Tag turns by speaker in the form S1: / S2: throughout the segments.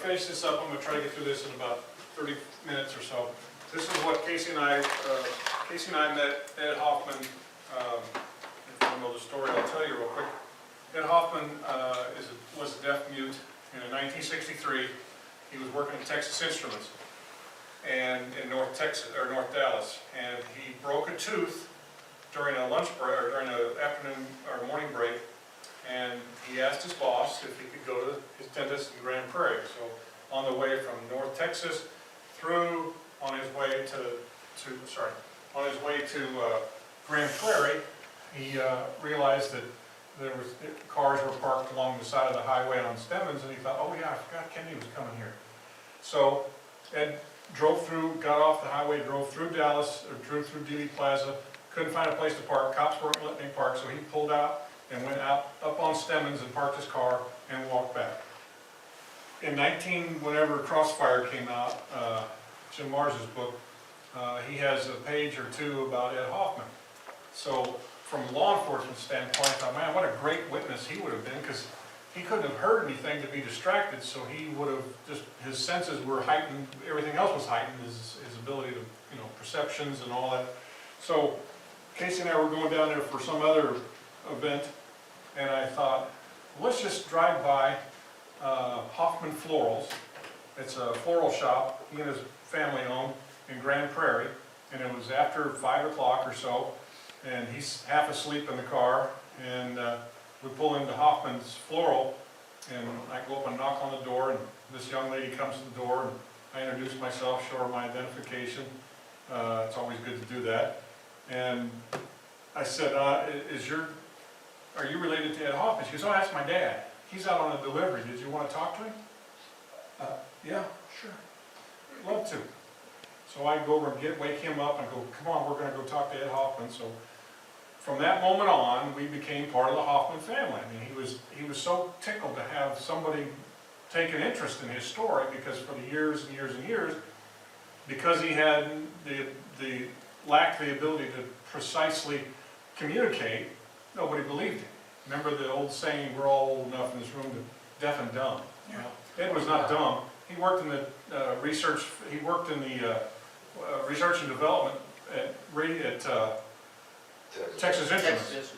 S1: finish this up. I'm going to try to get through this in about 30 minutes or so. This is what Casey and I met Ed Hoffman. If you don't know the story, I'll tell you real quick. Ed Hoffman was a deaf mute, and in 1963, he was working at Texas Instruments and in North Dallas, and he broke a tooth during a lunch break, or during an afternoon or morning break, and he asked his boss if he could go to his dentist in Grand Prairie. So on the way from North Texas through, on his way to Grand Prairie, he realized that cars were parked along the side of the highway on Stemmons, and he thought, oh yeah, I forgot Kenny was coming here. So Ed drove through, got off the highway, drove through Dallas, or drove through Dealey Plaza, couldn't find a place to park. Cops weren't letting him park, so he pulled out and went out up on Stemmons and parked his car and walked back. In whenever Crossfire came out, Jim Mars's book, he has a page or two about Ed Hoffman. So from a law enforcement standpoint, I thought, man, what a great witness he would have been, because he couldn't have heard anything to be distracted, so he would have just, his senses were heightened, everything else was heightened, his ability to, perceptions and all that. So Casey and I were going down there for some other event, and I thought, let's just drive by Hoffman Florals. It's a floral shop he and his family own in Grand Prairie, and it was after 5 o'clock or so, and he's half asleep in the car, and we pull into Hoffman's Floral, and I go up and knock on the door, and this young lady comes to the door, and I introduce myself, show her my identification. It's always good to do that. And I said, are you related to Ed Hoffman? She goes, oh, that's my dad. He's out on a delivery. Did you want to talk to him? Yeah, sure. Love to. So I go over and wake him up and go, come on, we're going to go talk to Ed Hoffman. So from that moment on, we became part of the Hoffman family. I mean, he was so tickled to have somebody take an interest in his story, because for the years and years and years, because he had lacked the ability to precisely communicate, nobody believed him. Remember the old saying, we're all old enough in this room to deaf and dumb. Yeah. Ed was not dumb. He worked in the research and development at Texas Instruments.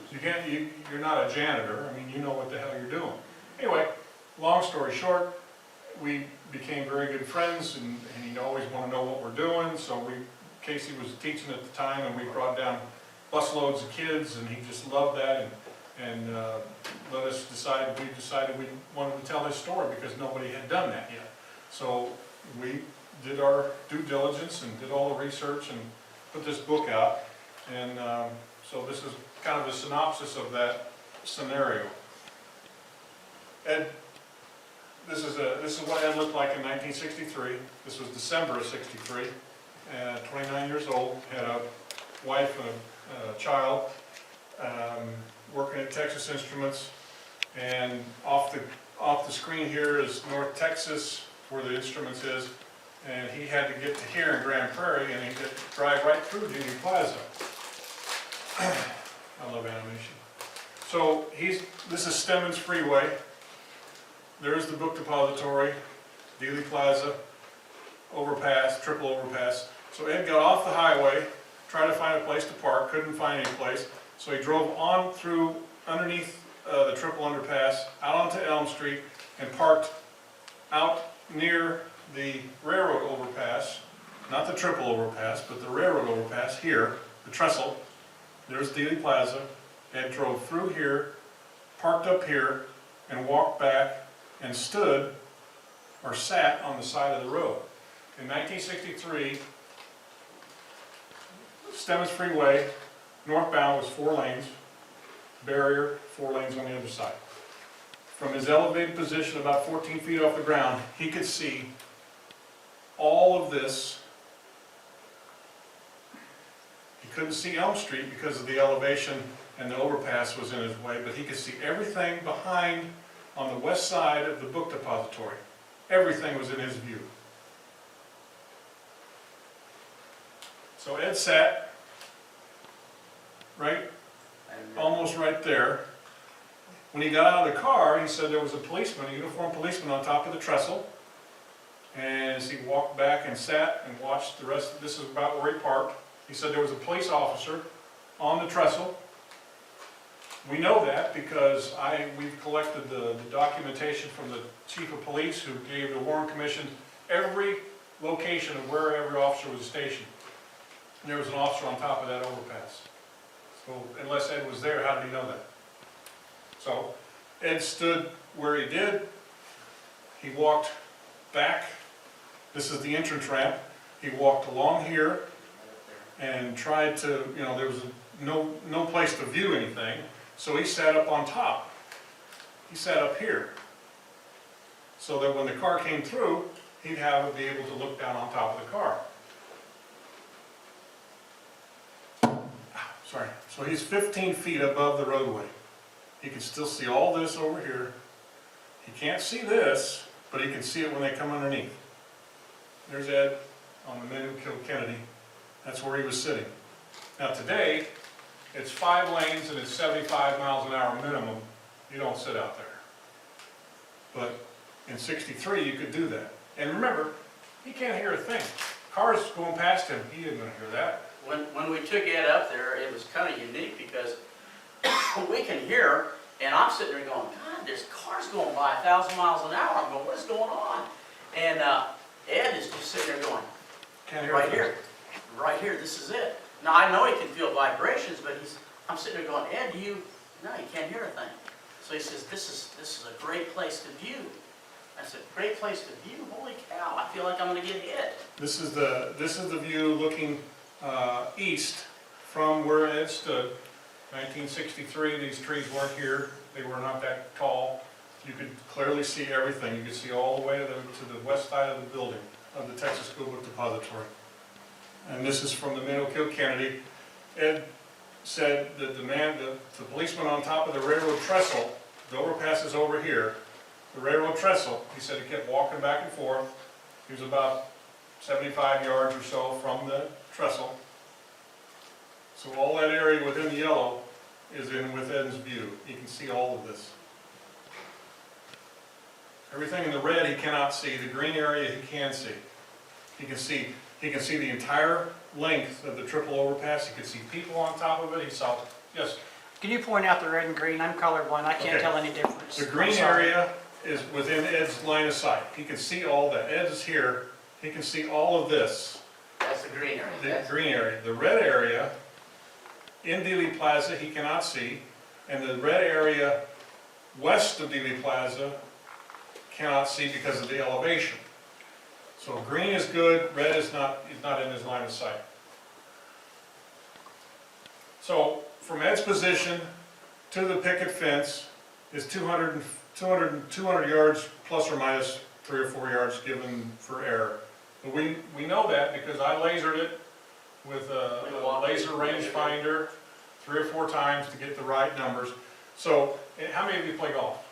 S1: You're not a janitor. I mean, you know what the hell you're doing. Anyway, long story short, we became very good friends, and he always wanted to know what we're doing. So Casey was teaching at the time, and we brought down busloads of kids, and he just loved that, and we decided we wanted to tell his story, because nobody had done that yet. So we did our due diligence and did all the research and put this book out, and so this is kind of a synopsis of that scenario. Ed, this is what Ed looked like in 1963. This was December of '63. 29 years old, had a wife and a child, working at Texas Instruments, and off the screen here is North Texas, where the Instruments is, and he had to get to here in Grand Prairie, and he could drive right through Dealey Plaza. I love animation. So this is Stemmons Freeway. There's the book depository, Dealey Plaza, overpass, triple overpass. So Ed got off the highway, tried to find a place to park, couldn't find any place. So he drove on through underneath the triple underpass, out onto Elm Street, and parked out near the railroad overpass, not the triple overpass, but the railroad overpass here, the trestle. There's Dealey Plaza. Ed drove through here, parked up here, and walked back and stood or sat on the side of the road. In 1963, Stemmons Freeway, northbound, was 4 lanes, barrier, 4 lanes on the other side. From his elevated position about 14 feet off the ground, he could see all of this. He couldn't see Elm Street because of the elevation and the overpass was in his way, but he could see everything behind on the west side of the book depository. Everything was in his view. So Ed sat almost right there. When he got out of the car, he said there was a policeman, a uniformed policeman on top of the trestle, And as he walked back and sat and watched the rest, this is about where he parked. He said there was a police officer on the trestle. We know that because we've collected the documentation from the chief of police who gave the Warren Commission every location of where every officer was stationed. And there was an officer on top of that overpass. So unless Ed was there, how did he know that? So Ed stood where he did. He walked back. This is the entrance ramp. He walked along here and tried to, there was no place to view anything. So he sat up on top. He sat up here. So that when the car came through, he'd be able to look down on top of the car. Sorry. So he's 15 feet above the roadway. He can still see all this over here. He can't see this, but he can see it when they come underneath. There's Ed on the men who killed Kennedy. That's where he was sitting. Now today, it's 5 lanes and it's 75 miles an hour minimum. You don't sit out there. But in '63, you could do that. And remember, he can't hear a thing. Cars going past him, he isn't going to hear that.
S2: When we took Ed up there, it was kind of unique because we can hear, and I'm sitting there going, God, there's cars going by 1,000 miles an hour. I'm going, what is going on? And Ed is just sitting there going,
S1: Can't hear
S2: right here, right here, this is it. Now I know he can feel vibrations, but I'm sitting there going, Ed, no, you can't hear a thing. So he says, this is a great place to view. I said, great place to view? Holy cow, I feel like I'm going to get hit.
S1: This is the view looking east from where Ed stood. 1963, these trees weren't here. They were not that tall. You could clearly see everything. You could see all the way to the west side of the building of the Texas School Book Depository. And this is from the man who killed Kennedy. Ed said that the policeman on top of the railroad trestle, the overpass is over here, the railroad trestle, he said he kept walking back and forth. He was about 75 yards or so from the trestle. So all that area within the yellow is with Ed's view. He can see all of this. Everything in the red he cannot see. The green area he can see. He can see the entire length of the triple overpass. He could see people on top of it. He saw, yes?
S3: Can you point out the red and green? I'm colorblind. I can't tell any difference.
S1: The green area is within Ed's line of sight. He can see all that. Ed is here. He can see all of this.
S2: That's the green area.
S1: The green area. The red area in Dealey Plaza he cannot see, and the red area west of Dealey Plaza cannot see because of the elevation. So green is good, red is not in his line of sight. So from Ed's position to the picket fence is 200 yards plus or minus 3 or 4 yards given for error. But we know that because I lasered it with a laser rangefinder 3 or 4 times to get the right numbers. So how many of you play golf?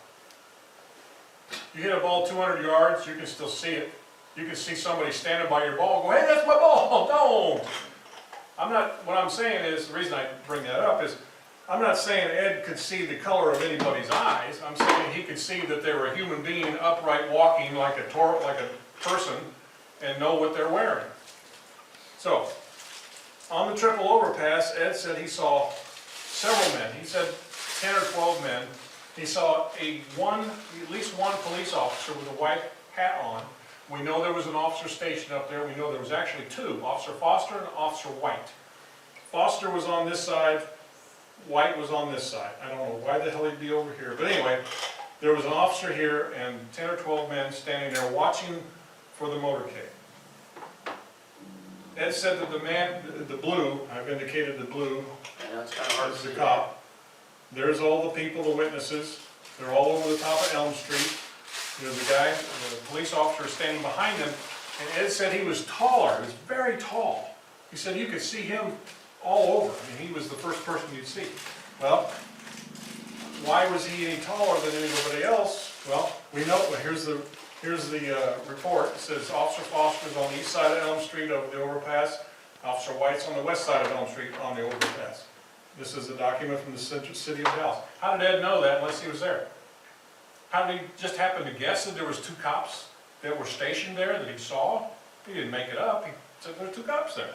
S1: You hit a ball 200 yards, you can still see it. You can see somebody standing by your ball going, hey, that's my ball, don't! What I'm saying is, the reason I bring that up is, I'm not saying Ed could see the color of anybody's eyes. I'm saying he could see that they were a human being upright walking like a person and know what they're wearing. So, on the triple overpass, Ed said he saw several men. He said 10 or 12 men. He saw at least one police officer with a white hat on. We know there was an officer stationed up there. We know there was actually 2, Officer Foster and Officer White. Foster was on this side, White was on this side. I don't know why the hell he'd be over here. But anyway, there was an officer here and 10 or 12 men standing there watching for the motorcade. Ed said that the man, the blue, I've indicated the blue,
S2: It's kind of hard to
S1: is the
S2: see
S1: cop. There's all the people, the witnesses. They're all over the top of Elm Street. The police officer is standing behind him, and Ed said he was taller. He was very tall. He said you could see him all over. I mean, he was the first person you'd see. Well, why was he any taller than anybody else? Well, we know. Here's the report. It says Officer Foster's on the east side of Elm Street over the overpass. Officer White's on the west side of Elm Street on the overpass. This is a document from the city of Dallas. How did Ed know that unless he was there? How did he just happen to guess that there was 2 cops that were stationed there that he saw. He didn't make it up, he said there were 2 cops there.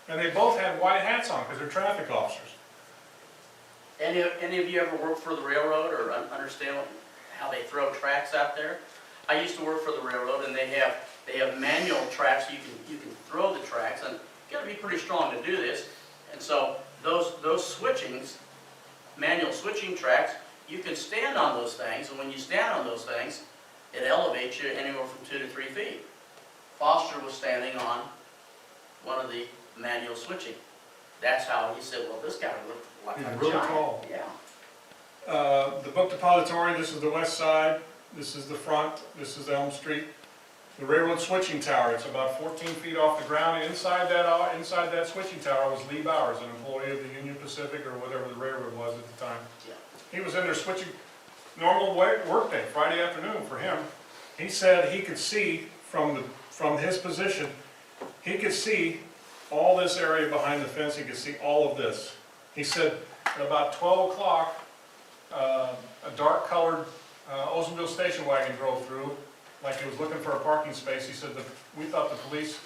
S1: And they both had white hats on because they're traffic officers.
S2: Any of you ever worked for the railroad or understand how they throw tracks out there? I used to work for the railroad, and they have manual tracks. You can throw the tracks, and you got to be pretty strong to do this. And so those switchings, manual switching tracks, you can stand on those things, and when you stand on those things, it elevates you anywhere from 2 to 3 feet. Foster was standing on one of the manual switching. That's how he said, well, this guy looked like
S1: He's
S2: a
S1: really
S2: giant.
S1: tall.
S2: Yeah.
S1: The book depository, this is the west side, this is the front, this is Elm Street. The railroad switching tower, it's about 14 feet off the ground. Inside that switching tower was Lee Bowers, an employee of the Union Pacific or whatever the railroad was at the time.
S2: Yeah.
S1: He was in there switching, normal work day, Friday afternoon for him. He said he could see from his position, he could see all this area behind the fence, he could see all of this. He said at about 12 o'clock, a dark colored Oldsmobile station wagon drove through, like he was looking for a parking space. He said we thought the police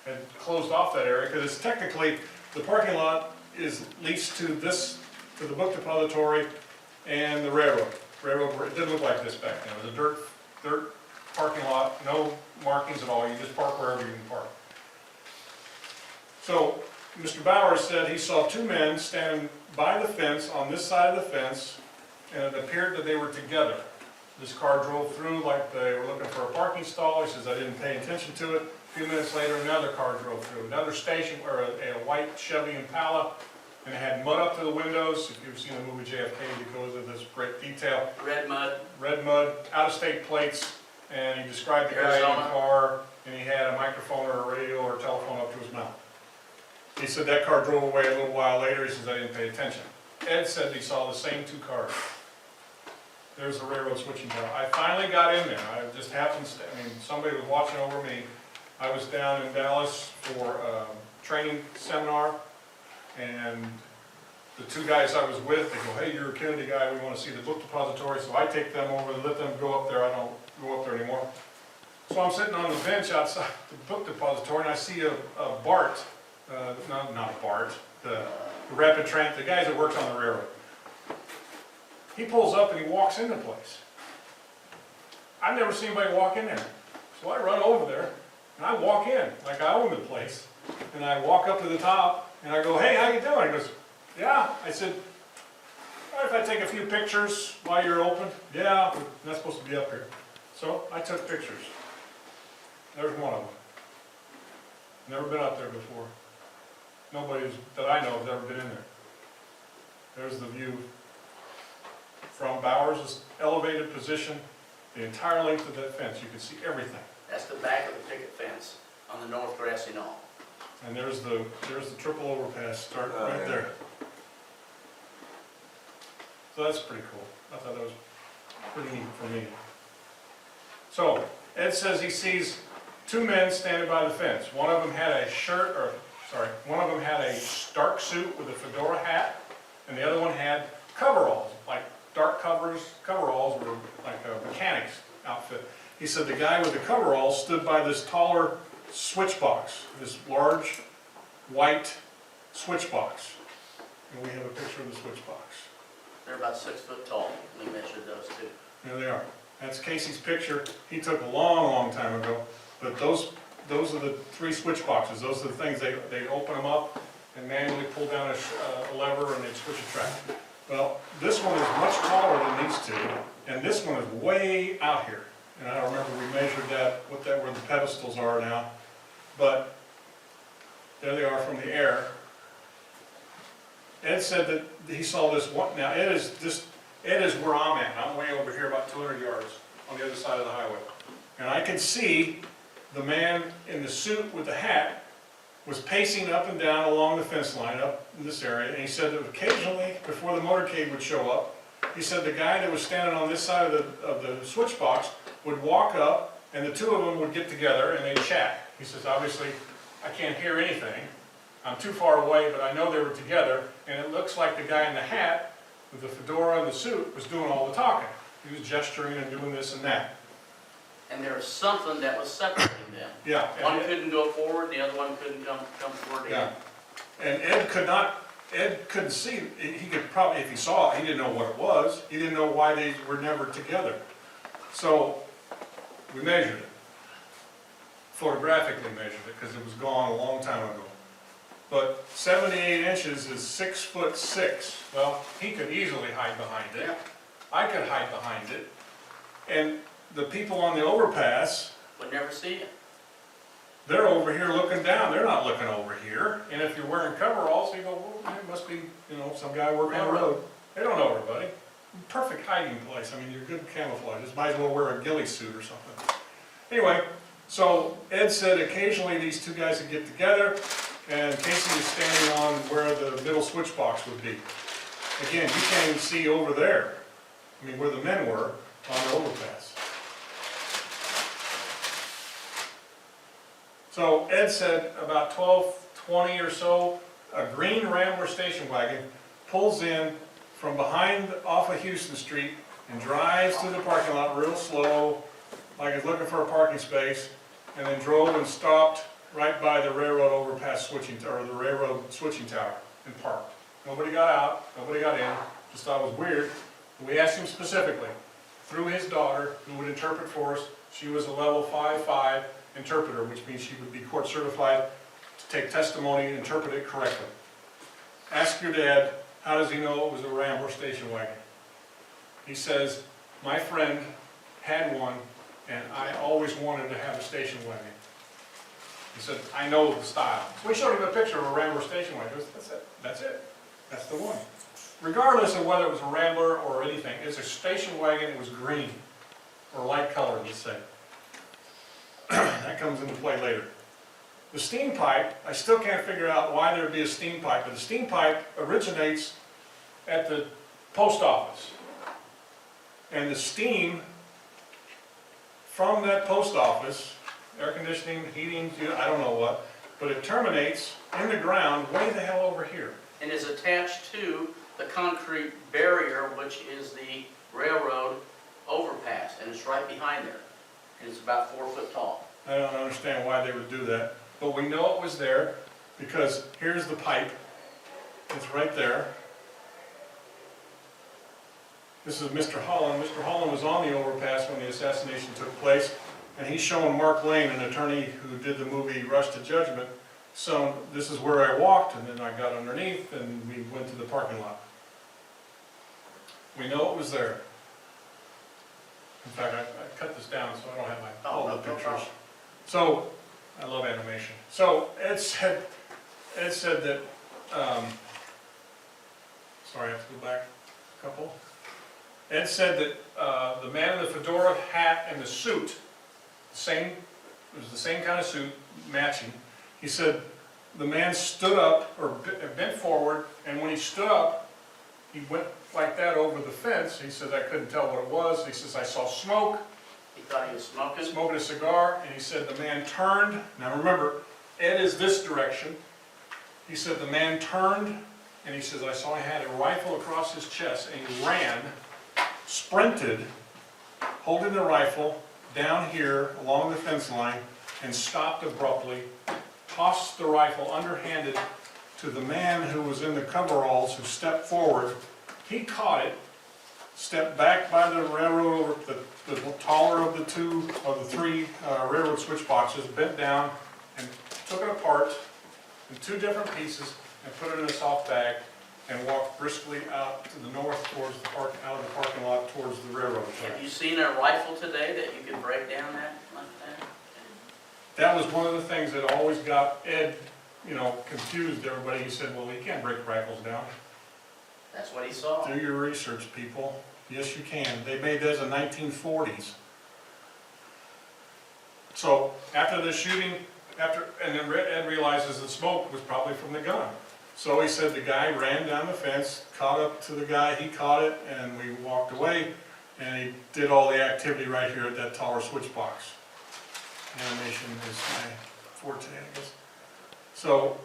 S1: had closed off that area, because it's technically, the parking lot leads to the book depository and the railroad. It didn't look like this back then. It was a dirt parking lot, no markings at all. You just park wherever you can park. So Mr. Bowers said he saw 2 men standing by the fence on this side of the fence, and it appeared that they were together. This car drove through like they were looking for a parking stall. He says, I didn't pay attention to it. A few minutes later, another car drove through. Another station, or a white Chevy Impala, and it had mud up to the windows. If you've seen the movie JFK, it goes into this great detail.
S2: Red mud.
S1: Red mud, out-of-state plates, and he described the guy in the car, and he had a microphone or a radio or a telephone up to his mouth. He said that car drove away a little while later. He says, I didn't pay attention. Ed said he saw the same 2 cars. There's the railroad switching tower. I finally got in there. I just happened, somebody was watching over me. I was down in Dallas for a training seminar, and the 2 guys I was with, they go, hey, you're a Kennedy guy, we want to see the book depository. So I take them over and let them go up there. I don't go up there anymore. So I'm sitting on the bench outside the book depository, and I see a BART, not a BART, the rapid transit, the guys that works on the railroad. He pulls up and he walks in the place. I've never seen anybody walk in there. So I run over there and I walk in like I own the place. And I walk up to the top and I go, hey, how you doing? He goes, yeah. I said, all right, if I take a few pictures while you're open? Yeah, I'm not supposed to be up here. So I took pictures. There's one of them. Never been up there before. Nobody that I know has ever been in there. There's the view from Bowers' elevated position, the entire length of that fence. You can see everything.
S2: That's the back of the picket fence on the north grassy knoll.
S1: And there's the triple overpass start right there. So that's pretty cool. I thought that was pretty neat for me. So Ed says he sees 2 men standing by the fence. One of them had a dark suit with a fedora hat, and the other one had coveralls, like dark coveralls were like a mechanic's outfit. He said the guy with the coveralls stood by this taller switch box, this large white switch box. And we have a picture of the switch box.
S2: They're about 6 foot tall. We measured those 2.
S1: There they are. That's Casey's picture. He took a long, long time ago. But those are the 3 switch boxes. Those are the things, they open them up and manually pull down a lever and they'd switch a track. Well, this one is much taller than these 2, and this one is way out here. And I don't remember, we measured where the pedestals are now, but there they are from the air. Ed said that he saw this one. Now Ed is where I'm at. I'm way over here, about 200 yards on the other side of the highway, and I can see the man in the suit with the hat was pacing up and down along the fence line up in this area, and he said that occasionally, before the motorcade would show up, he said the guy that was standing on this side of the switch box would walk up, and the 2 of them would get together and they'd chat. He says, obviously, I can't hear anything. I'm too far away, but I know they were together, and it looks like the guy in the hat with the fedora and the suit was doing all the talking. He was gesturing and doing this and that.
S2: and there was something that was separating them.
S1: Yeah.
S2: One couldn't go forward, the other one couldn't come forward
S1: Yeah.
S2: again.
S1: And Ed couldn't see, he could probably, if he saw it, he didn't know what it was. He didn't know why they were never together. So we measured it. Photographically measured it, because it was gone a long time ago. But 78 inches is 6'6". Well, he could easily hide behind it.
S2: Yeah.
S1: I could hide behind it. And the people on the overpass,
S2: Would never see it.
S1: they're over here looking down, they're not looking over here. And if you're wearing coveralls, you go, well, it must be, some guy working on the road. They don't know everybody. Perfect hiding place, I mean, you're good camouflage, just might as well wear a ghillie suit or something. Anyway, so Ed said occasionally these two guys would get together, and Casey was standing on where the middle switch box would be. Again, you can't even see over there, I mean, where the men were on the overpass. So Ed said about 12:20 or so, a green Rambler station wagon pulls in from behind off of Houston Street and drives through the parking lot real slow, like it's looking for a parking space, and then drove and stopped right by the railroad overpass switching, or the railroad switching tower, and parked. Nobody got out, nobody got in, just thought it was weird. And we asked him specifically, through his daughter, who would interpret for us. She was a level 5 interpreter, which means she would be court certified to take testimony and interpret it correctly. Ask your dad, how does he know it was a Rambler station wagon? He says, my friend had one, and I always wanted to have a station wagon. He said, I know the style. So we showed him a picture of a Rambler station wagon. That's it. That's it. That's the one. Regardless of whether it was a Rambler or anything, it's a station wagon. It was green, or light colored, let's say. That comes into play later. The steam pipe, I still can't figure out why there would be a steam pipe, but the steam pipe originates at the post office. And the steam from that post office, air conditioning, heating, I don't know what, but it terminates in the ground way the hell over here.
S2: And is attached to the concrete barrier, which is the railroad overpass, and it's right behind there. And it's about 4 foot tall.
S1: I don't understand why they would do that, but we know it was there because here's the pipe. It's right there. This is Mr. Holland. Mr. Holland was on the overpass when the assassination took place, and he's showing Mark Lane, an attorney who did the movie Rush to Judgment. So this is where I walked, and then I got underneath, and we went to the parking lot. We know it was there. In fact, I cut this down so I don't have all the pictures. So, I love animation. So, Ed said that, sorry, I have to go back a couple. Ed said that the man in the fedora hat and the suit, it was the same kind of suit, matching. He said the man stood up, or bent forward, and when he stood up, he went like that over the fence. He said, I couldn't tell what it was. He says, I saw smoke.
S2: He thought he was smoking.
S1: Smoking a cigar, and he said the man turned. Now remember, Ed is this direction. He said the man turned, and he says, I saw he had a rifle across his chest, and he ran, sprinted, holding the rifle down here along the fence line, and stopped abruptly, tossed the rifle underhanded to the man who was in the coveralls, who stepped forward. He caught it, stepped back by the railroad, the taller of the three railroad switch boxes, bent down and took it apart in 2 different pieces and put it in a soft bag and walked briskly out to the north towards the out of the parking lot towards the railroad track.
S2: Have you seen a rifle today that you can break down that like that?
S1: That was one of the things that always got Ed, confused everybody. He said, well, you can't break rifles down.
S2: That's what he saw.
S1: Do your research, people. Yes, you can. They made those in 1940s. So after the shooting, and then Ed realizes the smoke was probably from the gun. So he said the guy ran down the fence, caught up to the guy, he caught it, and we walked away, and he did all the activity right here at that taller switch box. Animation is my forte, I guess. So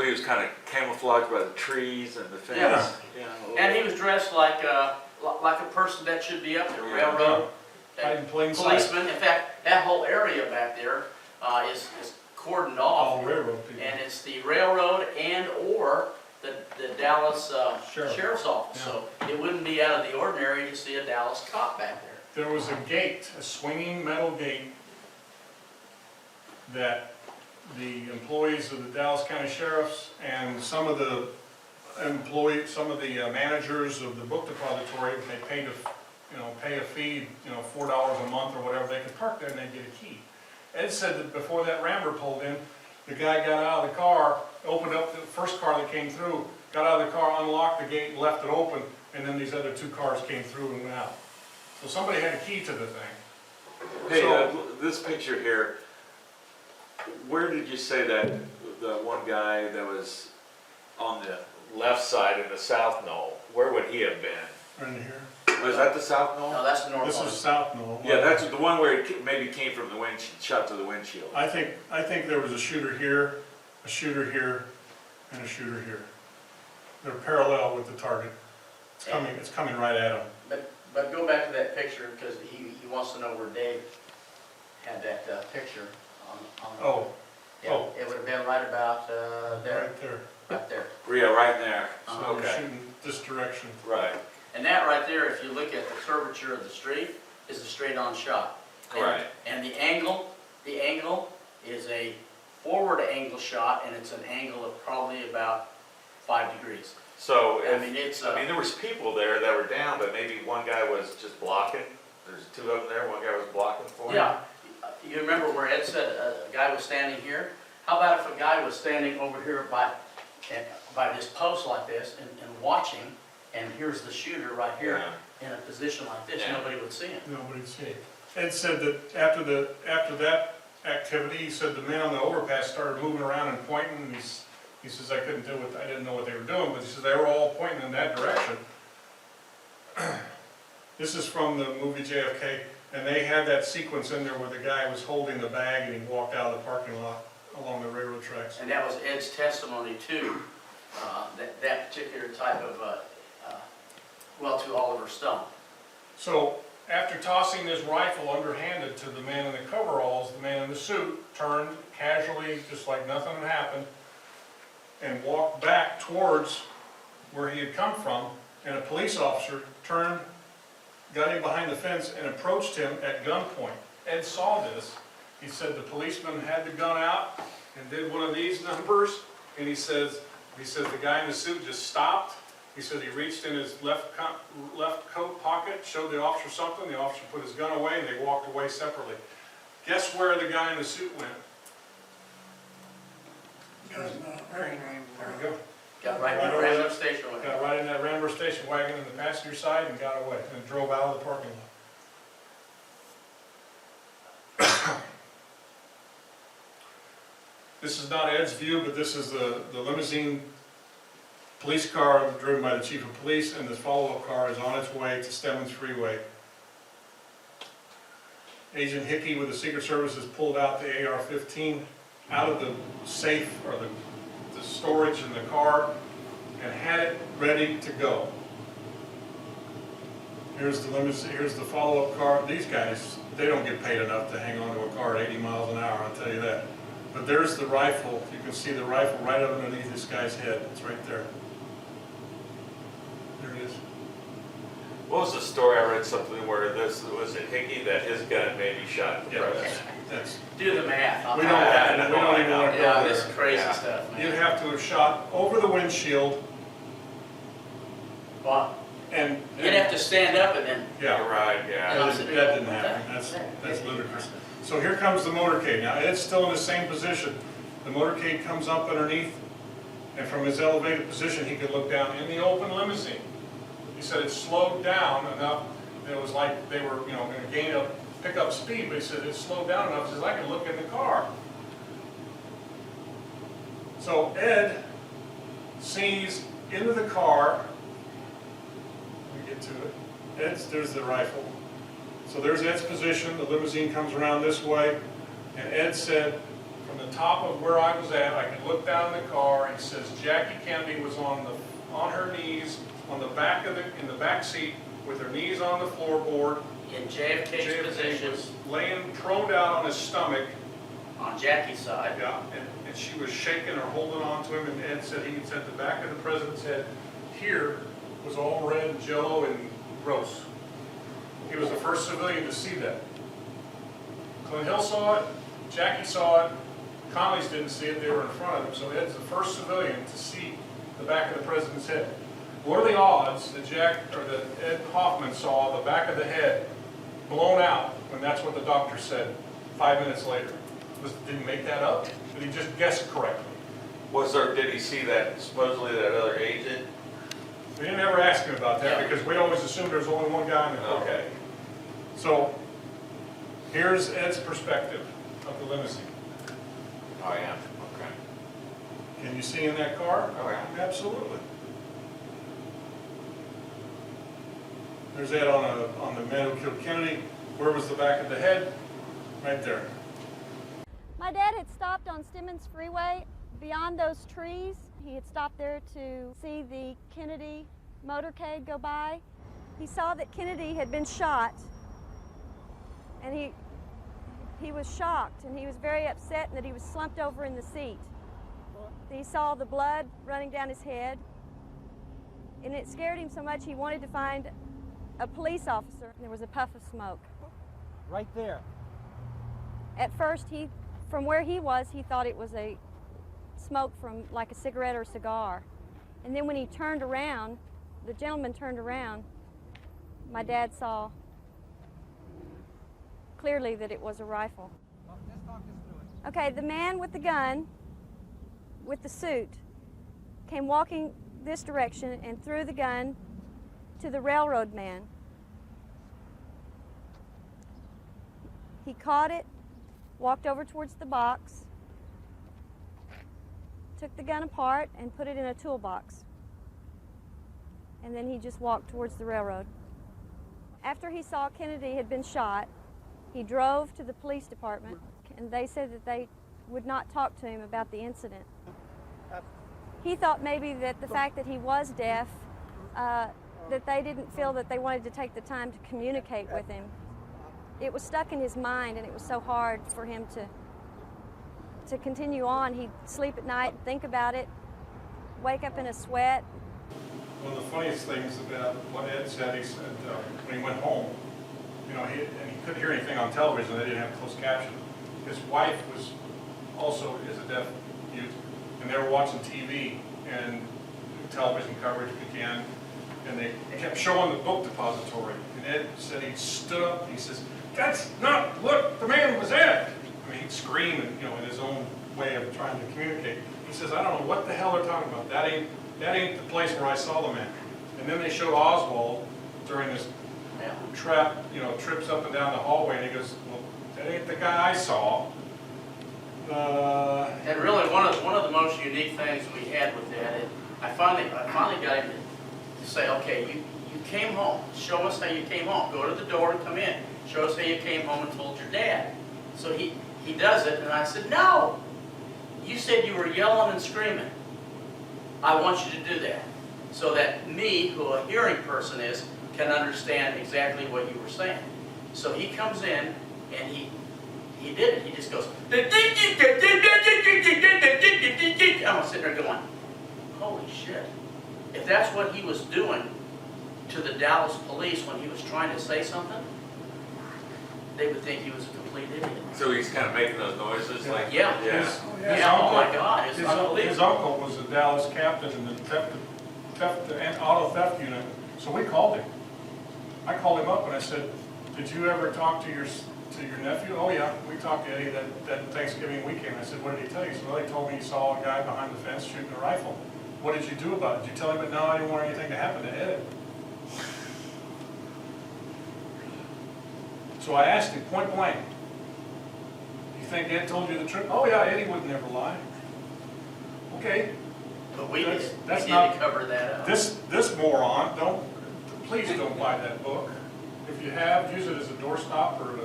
S4: he was kind of camouflaged by the trees and the fence.
S2: Yeah. And he was dressed like a person that should be up there, railroad.
S1: Hide in plain sight.
S2: Policemen, in fact, that whole area back there is cordoned
S1: All
S2: off.
S1: railroad people.
S2: And it's the railroad and/or the Dallas
S1: Sheriff.
S2: Sheriff's Office. So it wouldn't be out of the ordinary to see a Dallas cop back there.
S1: There was a gate, a swinging metal gate, that the employees of the Dallas County Sheriffs and some of the managers of the book depository, they paid pay a fee, $4 a month or whatever, they could park there and they'd get a key. Ed said that before that rammer pulled in, the guy got out of the car, opened up the first car that came through, got out of the car, unlocked the gate, left it open, and then these other two cars came through and went out. So somebody had a key to the thing.
S4: Hey,
S1: So-
S4: this picture here, where did you say that the one guy that was on the left side in the south knoll, where would he have been?
S1: Right in here.
S4: Was that the south knoll?
S2: No, that's the north
S1: This
S2: one.
S1: is South Knoll.
S4: Yeah, that's the one where it maybe came from the shot to the windshield.
S1: I think there was a shooter here, a shooter here, and a shooter here. They're parallel with the target. It's coming right at them.
S2: But go back to that picture, because he wants to know where Dave had that picture on.
S1: Oh,
S2: Yeah,
S1: oh.
S2: it would have been right about there,
S1: right there.
S2: right there.
S4: Yeah, right there.
S1: So they're
S4: Okay,
S1: shooting this direction.
S4: right,
S2: And that right there, if you look at the curvature of the street, is a straight-on shot. And-
S4: Right.
S2: And the angle is a forward angle shot, and it's an angle of probably about 5 degrees.
S4: so
S2: I mean,
S4: there was people there that were down, but maybe one guy was just blocking. There's two of them there, one guy was blocking for him.
S2: yeah, you remember where Ed said a guy was standing here? How about if a guy was standing over here by this post like this and watching, and here's the shooter right here in a position like this,
S4: Yeah.
S2: nobody would see him.
S1: Nobody'd see it. Ed said that after that activity, he said the men on the overpass started moving around and pointing, and he says, I didn't know what they were doing, but he says they were all pointing in that direction. This is from the movie JFK, and they had that sequence in there where the guy was holding the bag and he walked out of the parking lot along the railroad tracks.
S2: And that was Ed's testimony too, that particular type of, to Oliver Stone.
S1: So, after tossing this rifle underhanded to the man in the coveralls, the man in the suit turned casually, just like nothing had happened, and walked back towards where he had come from, and a police officer turned, got him behind the fence, and approached him at gunpoint. Ed saw this. He said the policeman had the gun out and did one of these numbers, and he says the guy in the suit just stopped. He said he reached in his left coat pocket, showed the officer something, the officer put his gun away, and they walked away separately. Guess where the guy in the suit went? There we go.
S2: Got right in
S1: Right
S2: the
S1: over
S2: Rambo
S1: there.
S2: station with
S1: Got right in that Rambo station wagon in the passenger side and got away, and drove out of the parking lot. This is not Ed's view, but this is the limousine police car driven by the chief of police, and this follow-up car is on its way to Stemmons Freeway. Agent Hickey with the Secret Service has pulled out the AR-15 out of the safe or the storage in the car and had it ready to go. Here's the limousine, here's the follow-up car. These guys, they don't get paid enough to hang on to a car at 80 miles an hour, I'll tell you that. But there's the rifle. You can see the rifle right underneath this guy's head. It's right there. There it is.
S4: What was the story? I read something where was it Hickey that his gun maybe shot the
S1: Yeah,
S4: president?
S1: that's,
S2: do the math.
S1: we don't even want to go
S2: Yeah,
S1: there.
S2: this is crazy
S4: Yeah.
S2: stuff, man.
S1: You'd have to have shot over the windshield
S2: Well,
S1: and.
S2: you'd have to stand up and then,
S4: You're
S1: Yeah,
S4: right, yeah.
S1: that didn't happen. That's ludicrous. So here comes the motorcade. Now, Ed's still in the same position. The motorcade comes up underneath, and from his elevated position, he could look down in the open limousine. He said it slowed down enough, that it was like they were, going to pick up speed, but he said it slowed down enough, he says, I can look in the car. So Ed sees into the car, let me get to it, there's the rifle. So there's Ed's position, the limousine comes around this way, and Ed said, from the top of where I was at, I could look down the car, he says Jackie Kennedy was on her knees, on the back in the back seat, with her knees on the floorboard,
S2: in JFK's
S1: JFK
S2: position
S1: was laying prone out on his stomach,
S2: on Jackie's side.
S1: yeah, and she was shaking or holding on to him, and Ed said he said the back of the president's head here was all red and jello and gross. He was the first civilian to see that. Clint Hill saw it, Jackie saw it, Conley's didn't see it, they were in front of him, so Ed's the first civilian to see the back of the president's head. What are the odds that that Ed Hoffman saw the back of the head blown out when that's what the doctor said 5 minutes later? Did he make that up? Did he just guess correctly?
S4: Did he see that, supposedly that other agent?
S1: We didn't ever ask him about that because we always assumed there's only one guy in the car.
S4: Okay.
S1: So here's Ed's perspective of the limousine.
S4: Oh, yeah, okay.
S1: Can you see in that car?
S4: Oh, yeah.
S1: Absolutely. There's Ed on the man who killed Kennedy. Where was the back of the head? Right there.
S5: My dad had stopped on Stemmons Freeway beyond those trees. He had stopped there to see the Kennedy motorcade go by. He saw that Kennedy had been shot, and he was shocked, and he was very upset, and that he was slumped over in the seat. He saw the blood running down his head, and it scared him so much he wanted to find a police officer. There was a puff of smoke.
S6: Right there.
S5: At first, from where he was, he thought it was a smoke from like a cigarette or a cigar. And then when he turned around, the gentleman turned around, my dad saw clearly that it was a rifle.
S6: Well, just talk us through it.
S5: Okay, the man with the gun, with the suit, came walking this direction and threw the gun to the railroad man. He caught it, walked over towards the box, took the gun apart and put it in a toolbox. And then he just walked towards the railroad. After he saw Kennedy had been shot, he drove to the police department, and they said that they would not talk to him about the incident. He thought maybe that the fact that he was deaf, that they didn't feel that they wanted to take the time to communicate with him. It was stuck in his mind, and it was so hard for him to continue on. He'd sleep at night, think about it, wake up in a sweat.
S1: One of the funniest things about what Ed said, he said when he went home, you know, he couldn't hear anything on television. They didn't have closed caption. His wife is a deaf mute, and they were watching TV, and television coverage began, and they kept showing the book depository. And Ed said he stood up and he says, "That's not what the man was at." I mean, he'd scream, and, you know, in his own way of trying to communicate. He says, "I don't know what the hell they're talking about. That ain't the place where I saw the man." And then they showed Oswald during this trips up and down the hallway, and he goes, "Well, that ain't the guy I saw."
S2: And really, one of the most unique things we had with that, I finally got him to say, okay, you came home. Show us how you came home. Go to the door and come in. Show us how you came home and told your dad. So he does it, and I said, no. You said you were yelling and screaming. I want you to do that, so that me, who a hearing person is, can understand exactly what you were saying. So he comes in, and he did it. He just goes, I'm sitting there going, holy shit. If that's what he was doing to the Dallas police when he was trying to say something, they would think he was a complete idiot.
S4: So he's kind of making those noises like...
S2: Yeah.
S1: Yeah,
S2: Oh my God, it's
S1: his
S2: unbelievable.
S1: uncle was a Dallas captain in the auto theft unit, so we called him. I called him up and I said, "Did you ever talk to your nephew?" "Oh yeah, we talked to Eddie that Thanksgiving weekend." I said, "What did he tell you?" So he told me he saw a guy behind the fence shooting a rifle. "What did you do about it?" "Did you tell him?" "But no, I didn't want anything to happen to Ed." So I asked him point blank, "You think Ed told you the truth?" "Oh yeah, Eddie would never lie." Okay.
S2: But we
S1: That's
S2: did
S1: not-
S2: cover that up.
S1: This moron, please don't buy that book. If you have, use it as a doorstop or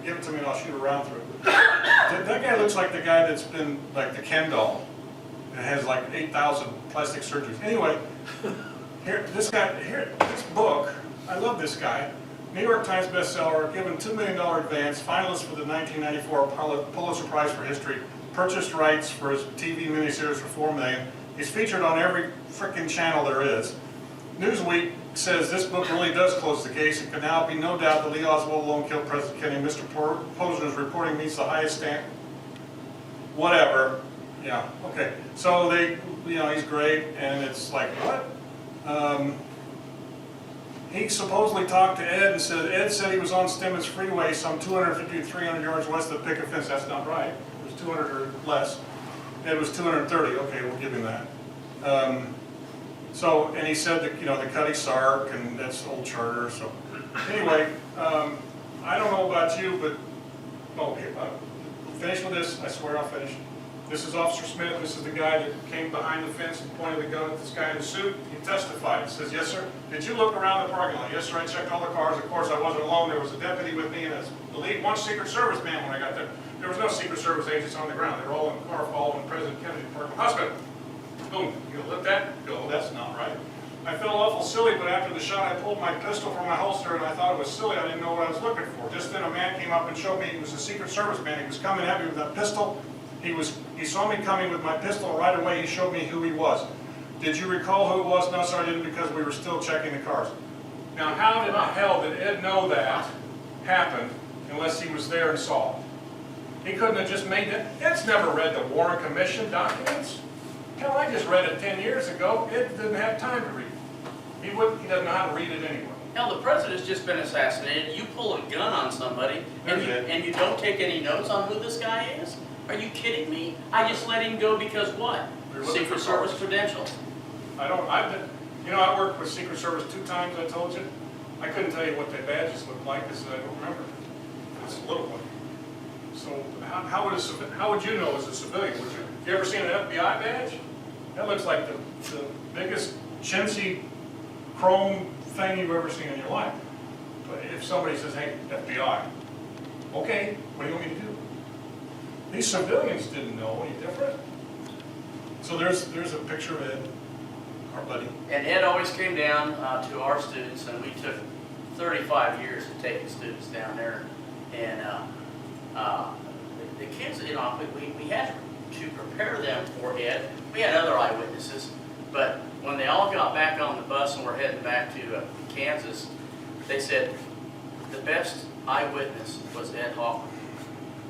S1: give it to me and I'll shoot a round through it. That guy looks like the guy that's been like the Ken doll and has like 8,000 plastic surgeries. Anyway, this book, I love this guy. New York Times bestseller, given $2 million advance, finalist for the 1994 Pulitzer Prize for History, purchased rights for his TV miniseries for $4 million. He's featured on every frickin' channel there is. Newsweek says this book really does close the case. It can now be no doubt that Lee Oswald alone killed President Kennedy. Mr. Posner's reporting meets the highest standard. Whatever. Yeah, okay. So they, he's great, and it's like, what? He supposedly talked to Ed and Ed said he was on Stemmons Freeway some 250 to 300 yards west of the picket fence. That's not right. It was 200 or less. Ed was 230. Okay, we'll give him that. And he said that, the Cuddy Sark, and that's old charter. So anyway, I don't know about you, but, finish with this. I swear I'll finish. This is Officer Smith. This is the guy that came behind the fence and pointed the gun at this guy in the suit. He testified. He says, yes, sir. Did you look around the parking lot? Yes, sir. I checked all the cars. Of course, I wasn't alone. There was a deputy with me and I believe one Secret Service man when I got there. There was no Secret Service agents on the ground. They were all in the car following President Kennedy to Parkland Hospital. Boom. You gonna let that go? That's not right. I felt awful silly, but after the shot, I pulled my pistol from my holster and I thought it was silly. I didn't know what I was looking for. Just then a man came up and showed me he was a Secret Service man. He was coming at me with that pistol. He saw me coming with my pistol. Right away he showed me who he was. Did you recall who it was? No, sir, I didn't, because we were still checking the cars. Now, how in the hell did Ed know that happened unless he was there and saw it? He couldn't have just made that. Ed's never read the Warren Commission documents. Hell, I just read it 10 years ago. Ed didn't have time to read it. He doesn't know how to read it anyway.
S2: Hell, the president's just been assassinated. You pull a gun on somebody and you don't take any notes on who this guy is? Are you kidding me? I just let him go because what? Secret Service credentials.
S1: I worked with Secret Service 2 times, I told you. I couldn't tell you what their badges looked like because I don't remember. It's a little one. So how would you know as a civilian? Would you ever seen an FBI badge? That looks like the biggest chintzy chrome thing you've ever seen in your life. But if somebody says, hey, FBI, okay, what do you want me to do? These civilians didn't know any different. So there's a picture of Ed, our buddy.
S2: And Ed always came down to our students, and we took 35 years to take the students down there. And the kids, we had to prepare them for Ed. We had other eyewitnesses, but when they all got back on the bus and were heading back to Kansas, they said the best eyewitness was Ed Hoffman.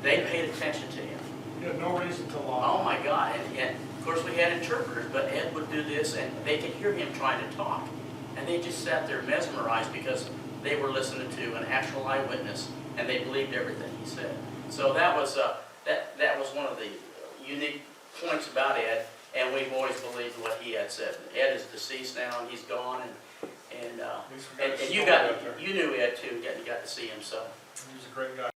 S2: They paid attention to him.
S1: You had no reason to lie.
S2: Oh my God, and of course we had interpreters, but Ed would do this and they could hear him trying to talk. And they just sat there mesmerized because they were listening to an actual eyewitness and they believed everything he said. So that was one of the unique points about Ed, and we've always believed what he had said. Ed is deceased now and he's gone, and you knew Ed too, you got to see him, so.
S1: He was a great guy.